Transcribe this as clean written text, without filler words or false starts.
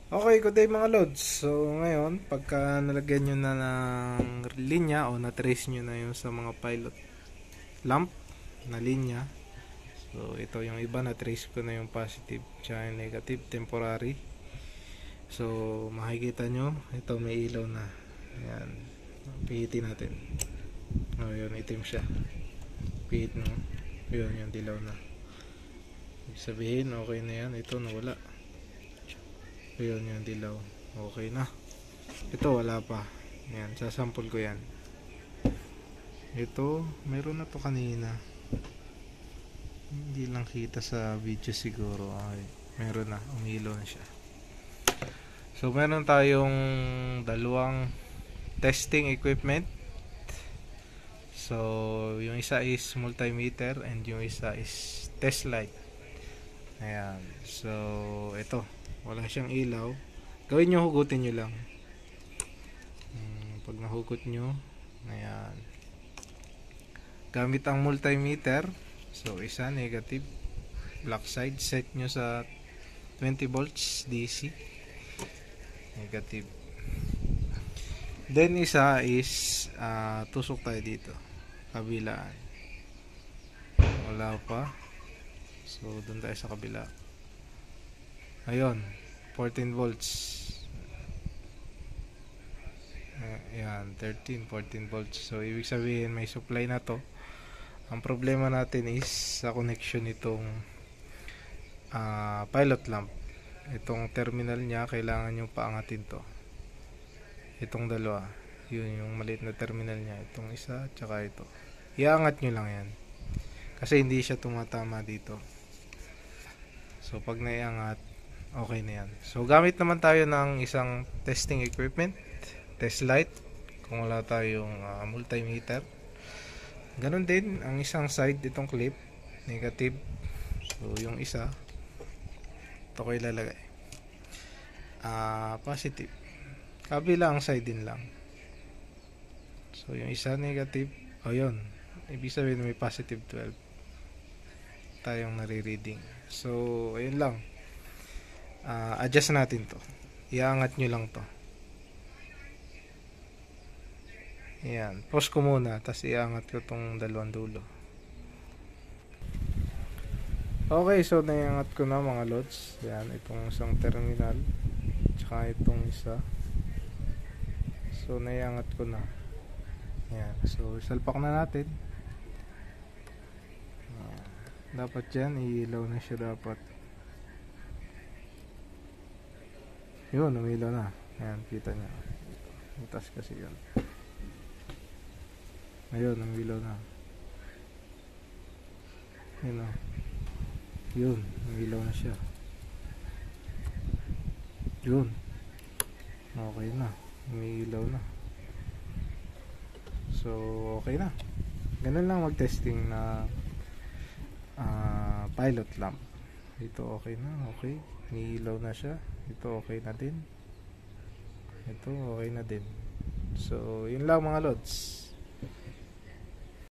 Okay, good day mga lods. So ngayon, pagka nalagyan nyo na ng linya o na-trace nyo na yung sa mga pilot lamp na linya. So ito yung iba, na-trace ko na yung positive tsaka yung negative, temporary. So makikita nyo, ito may ilaw na. Ayan, pihitin natin. O yun, itim siya. Pihit no, yun yung dilaw na. Ibig sabihin, okay na yan. Ito nawala. Yun yung dilaw. Okay na. Ito wala pa. Yan, sasample ko yan. Ito, meron na to kanina. Hindi lang kita sa video siguro. Okay, meron na, umilaw na siya. So meron tayong dalawang testing equipment. So yung isa is multimeter and yung isa is test light. Ayan. So ito, wala siyang ilaw. Gawin nyo, hugutin nyo lang. Pag nahugot nyo, ayan, gamit ang multimeter. So isa negative, black side, set nyo sa 20 volts DC, negative. Then isa is tusok tayo dito, kabilaan. Wala pa. So dun tayo sa kabila. Ayun, 14 volts. Ayan, 14 volts. So ibig sabihin may supply na to. Ang problema natin is sa connection nitong pilot lamp. Itong terminal niya, kailangan nyo paangatin to. Itong dalawa, yun yung maliit na terminal niya. Itong isa, tsaka ito. Iangat nyo lang yan, kasi hindi siya tumatama dito. So pag naiangat, okay na yan. So gamit naman tayo ng isang testing equipment, test light, kung wala tayong multimeter. Ganon din ang isang side, itong clip, negative. So yung isa, ito ko ilalagay, positive. Kabilang side din lang. So yung isa negative, o yun, ibig sabihin may positive 12 tayong nare-reading. So ayun lang, adjust natin to. Iangat nyo lang to. Ayan, pause ko muna, tapos iangat ko tong dalawang dulo. Okay, so naiangat ko na mga lods. Ayan, itong isang terminal, tsaka itong isa. So naiangat ko na. Ayan, so isalpak na natin. Dapat dyan, iilaw na siya dapat. Yun, umilaw na. Ayan, kita nyo. Butas kasi yun. Ayun, umilaw na. Yun o. Yun, umilaw na siya. Yun. Okay na. Umilaw na. So, okay na. Ganun lang mag-testing na pilot lamp. Ito okay na, okay. Umilaw na siya. Ito okay na din. Ito okay na din. So, yun lang mga lods.